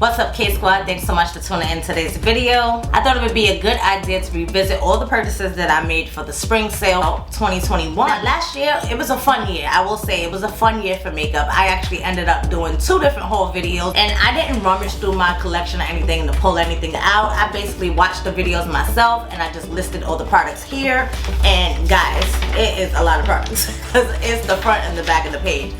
What's up, KSquad? Thanks so much for tuning in today's video. I thought it would be a good idea to revisit all the purchases that I made for the spring sale 2021. Now, last year, it was a fun year. I will say it was a fun year for makeup. I actually ended up doing 2 different haul videos, and I didn't rummage through my collection or anything to pull anything out. I basically watched the videos myself, and I just listed all the products here. And guys, it is a lot of products because it's the front and the back of the page.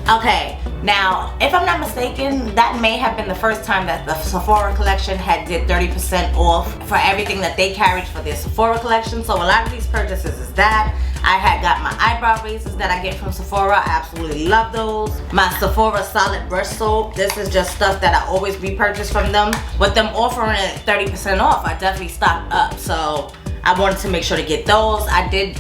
Okay, now if I'm not mistaken, that may have been the first time that the Sephora collection had did 30% off for everything that they carried for their Sephora collection. So a lot of these purchases is that. I had got my eyebrow razors that I get from Sephora. I absolutely love those. My Sephora solid brush soap. This is just stuff that I always repurchase from them. With them offering it 30% off, I definitely stocked up. So I wanted to make sure to get those. I did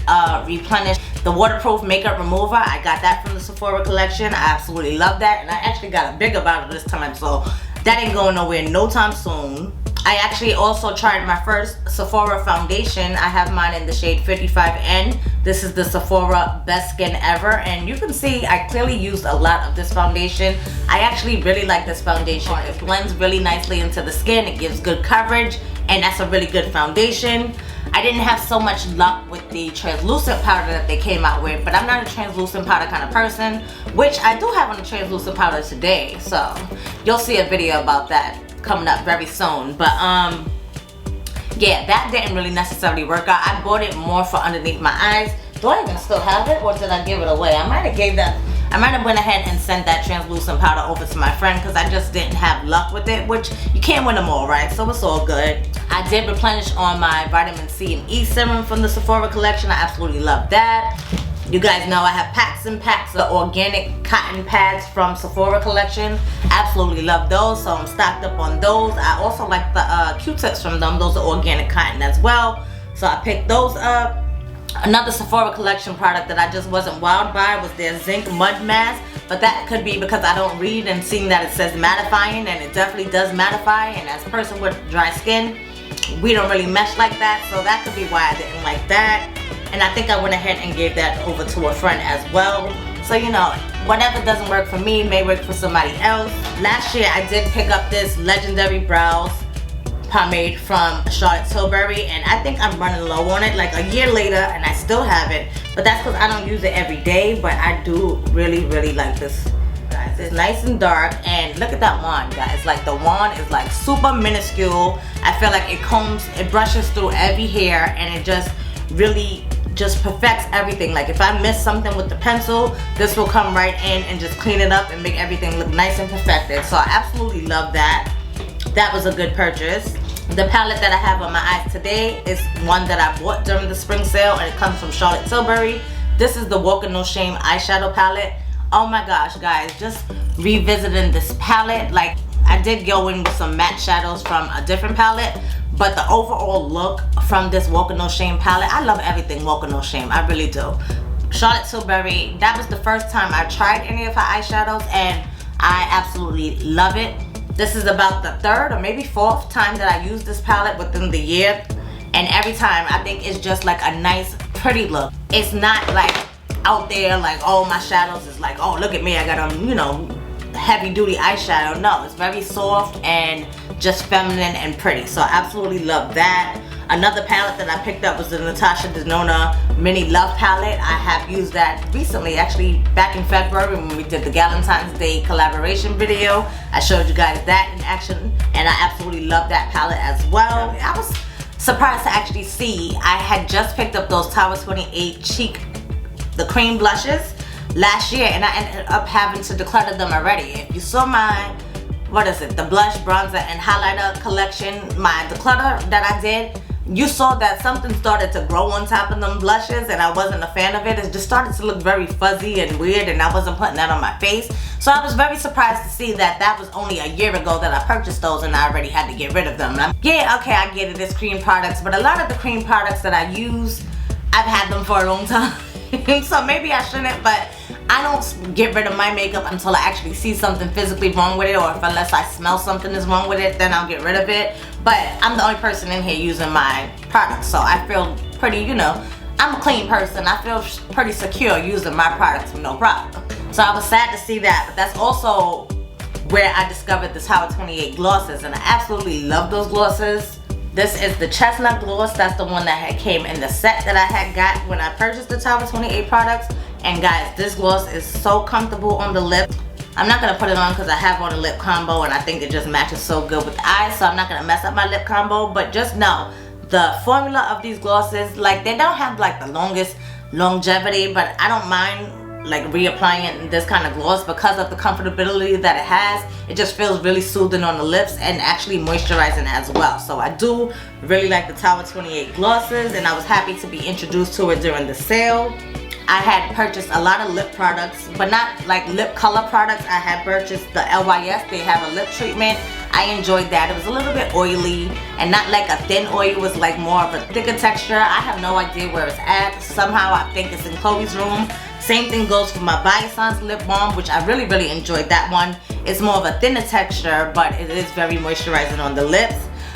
replenish the waterproof makeup remover. I got that from the Sephora collection. I absolutely love that, and I actually got a bigger bottle this time, so that ain't going nowhere no time soon. I actually also tried my first Sephora foundation. I have mine in the shade 55N. This is the Sephora Best Skin Ever, and you can see I clearly used a lot of this foundation. I actually really like this foundation. It blends really nicely into the skin. It gives good coverage, and that's a really good foundation. I didn't have so much luck with the translucent powder that they came out with, but I'm not a translucent powder kind of person, which I do have on the translucent powder today, so you'll see a video about that coming up very soon. But yeah, that didn't really necessarily work out. I bought it more for underneath my eyes. Do I even still have it, or did I give it away? I might have went ahead and sent that translucent powder over to my friend because I just didn't have luck with it, which you can't win them all, right? So it's all good. I did replenish on my vitamin C and E serum from the Sephora collection. I absolutely love that. You guys know I have packs and packs of organic cotton pads from Sephora collection. Absolutely love those, so I'm stocked up on those. I also like the Q-tips from them. Those are organic cotton as well, so I picked those up. Another Sephora collection product that I just wasn't wowed by was their zinc mud mask, but that could be because I don't read and seeing that it says mattifying, and it definitely does mattify, and as a person with dry skin, we don't really mesh like that, so that could be why I didn't like that. And I think I went ahead and gave that over to a friend as well. So you know, whatever doesn't work for me may work for somebody else. Last year I did pick up this Legendary Brows pomade from Charlotte Tilbury, and I think I'm running low on it like a year later and I still have it, but that's because I don't use it every day. But I do really like this, guys. It's nice and dark, and look at that wand, guys. Like, the wand is like super minuscule. I feel like it brushes through every hair, and it just really just perfects everything. Like, if I miss something with the pencil, this will come right in and just clean it up and make everything look nice and perfected. So I absolutely love that. That was a good purchase. The palette that I have on my eyes today is one that I bought during the spring sale, and it comes from Charlotte Tilbury. This is the Walk in No Shame eyeshadow palette. Oh my gosh, guys, just revisiting this palette. Like, I did go in with some matte shadows from a different palette, but the overall look from this Walk in No Shame palette, I love everything Walk in No Shame, I really do. Charlotte Tilbury, that was the first time I tried any of her eyeshadows, and I absolutely love it. This is about the 3rd or maybe 4th time that I used this palette within the year, and every time I think it's just like a nice, pretty look. It's not like out there like, oh, my shadows is like, oh, look at me, I got a, you know, heavy duty eyeshadow. No, it's very soft and just feminine and pretty, so I absolutely love that. Another palette that I picked up was the NATASHA DENONA Mini Love palette. I have used that recently, actually back in February when we did the Valentine's Day collaboration video. I showed you guys that in action, and I absolutely love that palette as well. I was surprised to actually see I had just picked up those Tower 28 Cheek, the cream blushes last year, and I ended up having to declutter them already. If you saw my, what is it, the blush, bronzer, and highlighter collection, my declutter that I did, you saw that something started to grow on top of them blushes, and I wasn't a fan of it. It just started to look very fuzzy and weird, and I wasn't putting that on my face. So I was very surprised to see that that was only a year ago that I purchased those, and I already had to get rid of them. Yeah, okay, I get it, it's cream products, but a lot of the cream products that I use, I've had them for a long time. So maybe I shouldn't, but I don't get rid of my makeup until I actually see something physically wrong with it, or if unless I smell something is wrong with it, then I'll get rid of it. But I'm the only person in here using my products, so I feel pretty, you know, I'm a clean person. I feel pretty secure using my products with no problem. So I was sad to see that, but that's also where I discovered the Tower 28 glosses, and I absolutely love those glosses. This is the chestnut gloss. That's the one that had came in the set that I had got when I purchased the Tower 28 products. And guys, this gloss is so comfortable on the lips. I'm not gonna put it on because I have on a lip combo and I think it just matches so good with the eyes, so I'm not gonna mess up my lip combo. But just know, the formula of these glosses, like, they don't have like the longest longevity, but I don't mind like reapplying this kind of gloss because of the comfortability that it has. It just feels really soothing on the lips and actually moisturizing as well. So I do really like the Tower 28 glosses, and I was happy to be introduced to it during the sale. I had purchased a lot of lip products, but not like lip color products. I had purchased the LYS. They have a lip treatment. I enjoyed that. It was a little bit oily and not like a thin oil. It was like more of a thicker texture. I have no idea where it's at. Somehow I think it's in Chloe's room. Same thing goes for my By Essence lip balm, which I really enjoyed that one. It's more of a thinner texture, but it is very moisturizing on the lips.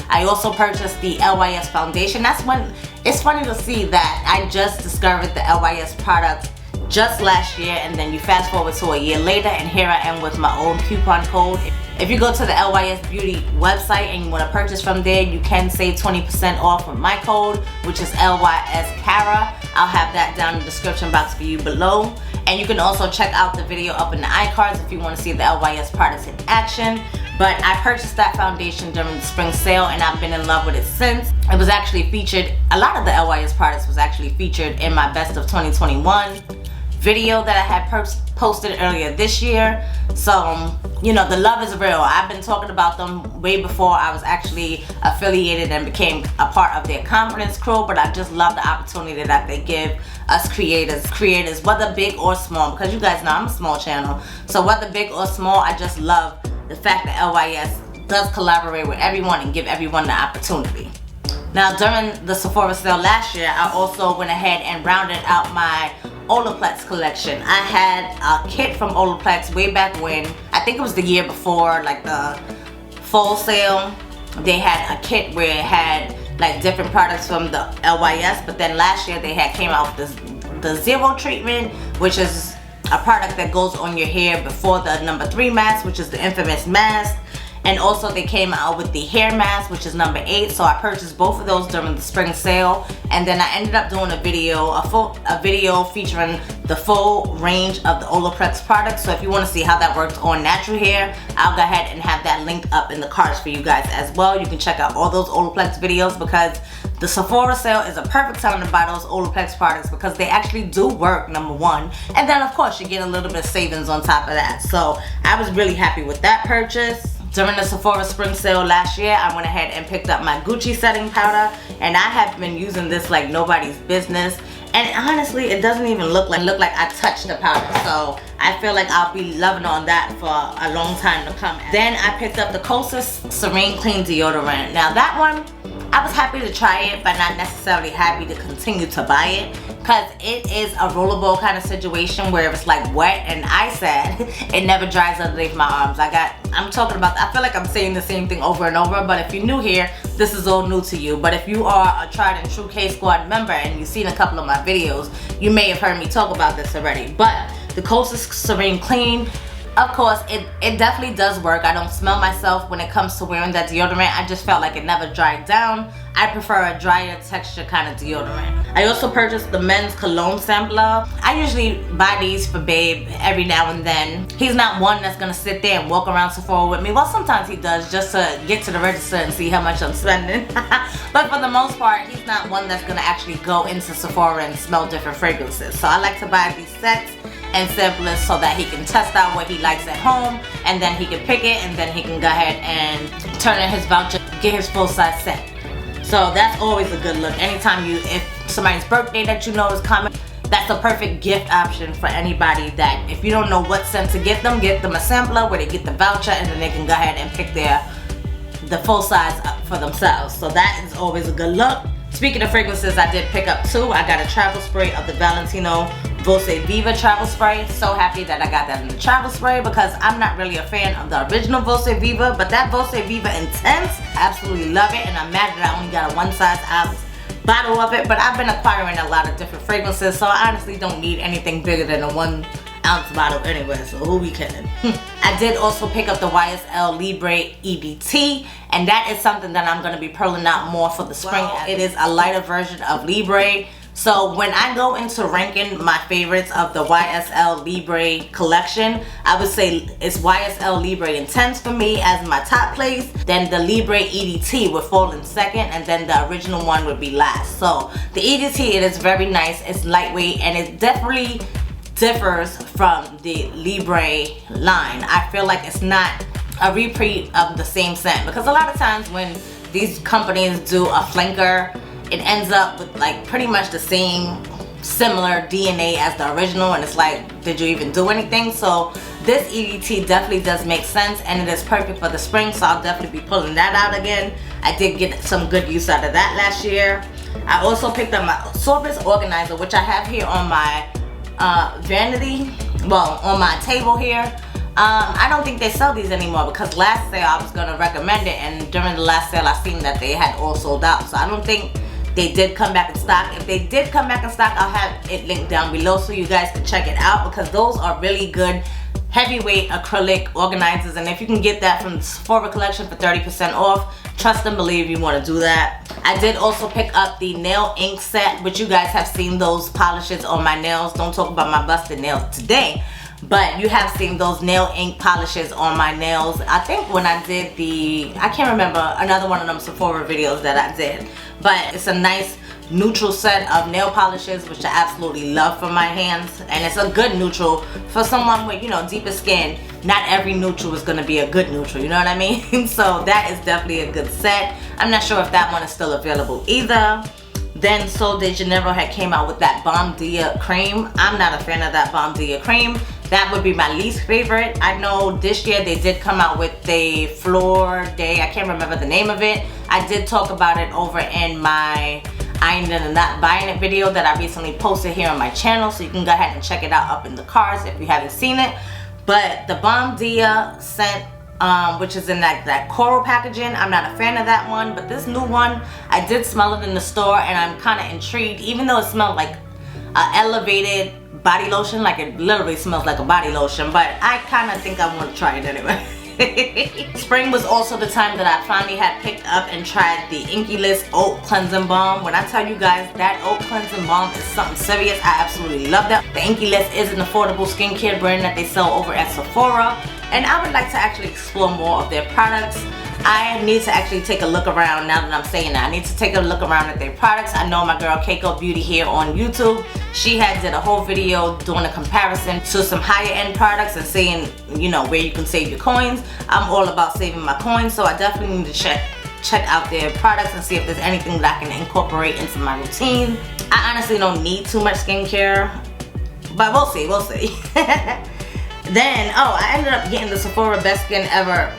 I also purchased the LYS foundation. That's when it's funny to see that I just discovered the LYS product just last year, and then you fast forward to a year later and here I am with my own coupon code. If you go to the LYS Beauty website and you want to purchase from there, you can save 20% off with my code, which is LYSCARA. I'll have that down in the description box for you below. And you can also check out the video up in the iCards if you want to see the LYS products in action. But I purchased that foundation during the spring sale and I've been in love with it since. It was actually featured, a lot of the LYS products was actually featured in my best of 2021 video that I had posted earlier this year. So, you know, the love is real. I've been talking about them way before I was actually affiliated and became a part of their confidence crew, but I just love the opportunity that they give us creators, whether big or small, because you guys know I'm a small channel. So whether big or small, I just love the fact that LYS does collaborate with everyone and give everyone the opportunity. Now, during the Sephora sale last year, I also went ahead and rounded out my Olaplex collection. I had a kit from Olaplex way back when, I think it was the year before, like the fall sale. They had a kit where it had like different products from the LYS, but then last year they had came out with the Zero treatment, which is a product that goes on your hair before the number 3 mask, which is the infamous mask. And also they came out with the hair mask, which is number 8. So I purchased both of those during the spring sale. And then I ended up doing a video featuring the full range of the Olaplex products. So if you want to see how that works on natural hair, I'll go ahead and have that linked up in the cards for you guys as well. You can check out all those Olaplex videos because the Sephora sale is a perfect time to buy those Olaplex products because they actually do work, number 1. And then of course you get a little bit of savings on top of that. So I was really happy with that purchase. During the Sephora spring sale last year, I went ahead and picked up my Gucci setting powder, and I have been using this like nobody's business. And honestly, it doesn't even look like I touched the powder. So I feel like I'll be loving on that for a long time to come. Then I picked up the Kosas Serene Clean deodorant. Now that one, I was happy to try it, but not necessarily happy to continue to buy it, because it is a rollerball kind of situation where it's like wet, and I said it never dries underneath my arms. I feel like I'm saying the same thing over and over, but if you're new here, this is all new to you. But if you are a tried and true KSquad member and you've seen a couple of my videos, you may have heard me talk about this already. But the Kosas Serene Clean, of course, it definitely does work. I don't smell myself when it comes to wearing that deodorant. I just felt like it never dried down. I prefer a drier texture kind of deodorant. I also purchased the men's cologne sampler. I usually buy these for Babe every now and then. He's not one that's gonna sit there and walk around Sephora with me. Well, sometimes he does, just to get to the register and see how much I'm spending. But for the most part, he's not one that's gonna actually go into Sephora and smell different fragrances. So I like to buy these sets and samplers so that he can test out what he likes at home, and then he can pick it, and then he can go ahead and turn in his voucher, get his full-size set. So that's always a good look. Anytime if somebody's birthday that you know is coming, that's a perfect gift option for anybody that if you don't know what scent to get them a sampler where they get the voucher, and then they can go ahead and pick the full size up for themselves. So that is always a good look. Speaking of fragrances, I did pick up 2. I got a travel spray of the Valentino Voce Viva travel spray. So happy that I got that in the travel spray because I'm not really a fan of the original Voce Viva, but that Voce Viva Intense, absolutely love it, and I'm mad that I only got a 1 ounce bottle of it. But I've been acquiring a lot of different fragrances, so I honestly don't need anything bigger than a 1 ounce bottle anyway, so who we kidding? I did also pick up the YSL Libre EDT, and that is something that I'm going to be pulling out more for the spring. It is a lighter version of Libre. So when I go into ranking my favorites of the YSL Libre collection, I would say it's YSL Libre Intense for me as my top place. Then the Libre EDT would fall in second, and then the original one would be last. So the EDT, it is very nice, it's lightweight, and it definitely differs from the Libre line. I feel like it's not a repeat of the same scent, because a lot of times when these companies do a flanker, it ends up with like pretty much the same similar DNA as the original, and it's like, did you even do anything? So this EDT definitely does make sense, and it is perfect for the spring, so I'll definitely be pulling that out again. I did get some good use out of that last year. I also picked up my Surface Organizer, which I have here on my vanity, well, on my table here. I don't think they sell these anymore, because last sale I was going to recommend it, and during the last sale I seen that they had all sold out, so I don't think they did come back in stock. If they did come back in stock, I'll have it linked down below so you guys can check it out, because those are really good heavyweight acrylic organizers, and if you can get that from the Sephora collection for 30% off, trust and believe you want to do that. I did also pick up the nail ink set, which you guys have seen those polishes on my nails. Don't talk about my busted nails today, but you have seen those nail ink polishes on my nails. I think when I did I can't remember, another one of them Sephora videos that I did, but it's a nice neutral set of nail polishes, which I absolutely love for my hands, and it's a good neutral for someone with, you know, deeper skin. Not every neutral is going to be a good neutral, you know what I mean? So that is definitely a good set. I'm not sure if that one is still available either. Then Sol de Janeiro had came out with that Balm Dia cream. I'm not a fan of that Balm Dia cream. That would be my least favorite. I know this year they did come out with the Flor Day, I can't remember the name of it. I did talk about it over in my I ended up not buying it video that I recently posted here on my channel, so you can go ahead and check it out up in the cards if you haven't seen it. But the Balm Dia scent, which is in that coral packaging, I'm not a fan of that one. But this new one, I did smell it in the store, and I'm kind of intrigued, even though it smelled like an elevated body lotion, like it literally smells like a body lotion, but I kind of think I want to try it anyway. Spring was also the time that I finally had picked up and tried the Inky List Oat Cleansing Balm. When I tell you guys that Oat Cleansing Balm is something serious, I absolutely love that. The Inky List is an affordable skincare brand that they sell over at Sephora, and I would like to actually explore more of their products. I need to actually take a look around. Now that I'm saying that, I need to take a look around at their products. I know my girl KSquad Beauty here on YouTube, she had did a whole video doing a comparison to some higher end products and saying, you know, where you can save your coins. I'm all about saving my coins, so I definitely need to check out their products and see if there's anything that I can incorporate into my routine. I honestly don't need too much skincare, but we'll see, we'll see. Then, I ended up getting the Sephora Best Skin Ever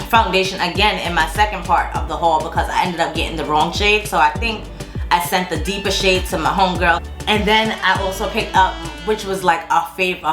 foundation again in my second part of the haul, because I ended up getting the wrong shade, so I think I sent the deeper shade to my homegirl. And then I also picked up, which was like a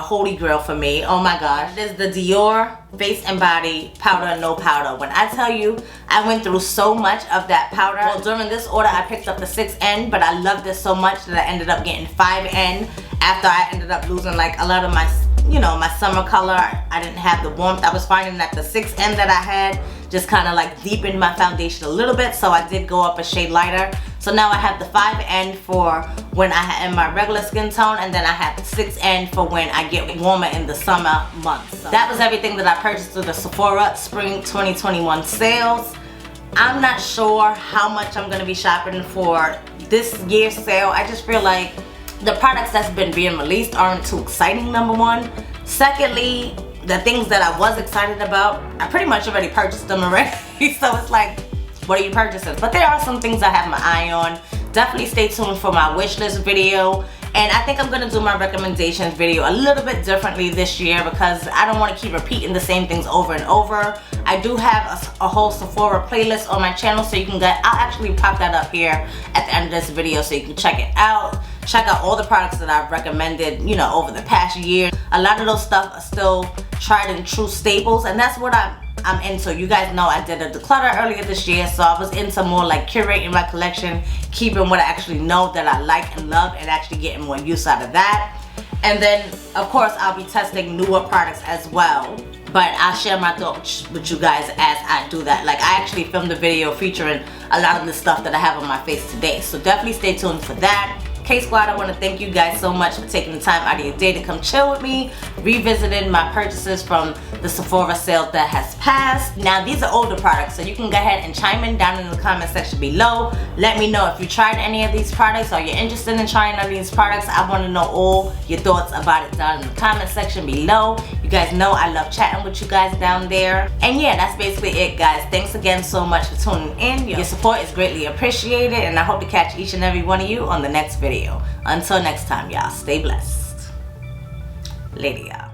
holy grail for me, oh my gosh, it is the Dior Face and Body Powder No Powder. When I tell you, I went through so much of that powder. Well, during this order I picked up the 6N, but I loved it so much that I ended up getting 5N after I ended up losing like a lot of my, you know, my summer color. I didn't have the warmth. I was finding that the 6N that I had just kind of like deepened my foundation a little bit, so I did go up a shade lighter. So now I have the 5N for when I am my regular skin tone, and then I have the 6N for when I get warmer in the summer months. So that was everything that I purchased through the Sephora Spring 2021 sales. I'm not sure how much I'm going to be shopping for this year's sale. I just feel like the products that's been being released aren't too exciting, number one. Secondly, the things that I was excited about, I pretty much already purchased them already. So it's like, what are you purchasing? But there are some things I have my eye on. Definitely stay tuned for my wish list video. And I think I'm going to do my recommendations video a little bit differently this year, because I don't want to keep repeating the same things over and over. I do have a whole Sephora playlist on my channel, so you can get, I'll actually pop that up here at the end of this video so you can check it out. Check out all the products that I've recommended, you know, over the past year. A lot of those stuff are still tried and true staples, and that's what I'm into. You guys know I did a declutter earlier this year, so I was into more like curating my collection, keeping what I actually know that I like and love, and actually getting more use out of that. And then, of course, I'll be testing newer products as well. But I'll share my thoughts with you guys as I do that. Like, I actually filmed a video featuring a lot of the stuff that I have on my face today. So definitely stay tuned for that. KSquad, I want to thank you guys so much for taking the time out of your day to come chill with me, revisiting my purchases from the Sephora sale that has passed. Now, these are older products, so you can go ahead and chime in down in the comment section below. Let me know if you tried any of these products or you're interested in trying any of these products. I want to know all your thoughts about it down in the comment section below. You guys know I love chatting with you guys down there. And yeah, that's basically it, guys. Thanks again so much for tuning in. Your support is greatly appreciated, and I hope to catch each and every one of you on the next video. Until next time, y'all, stay blessed. Later, y'all.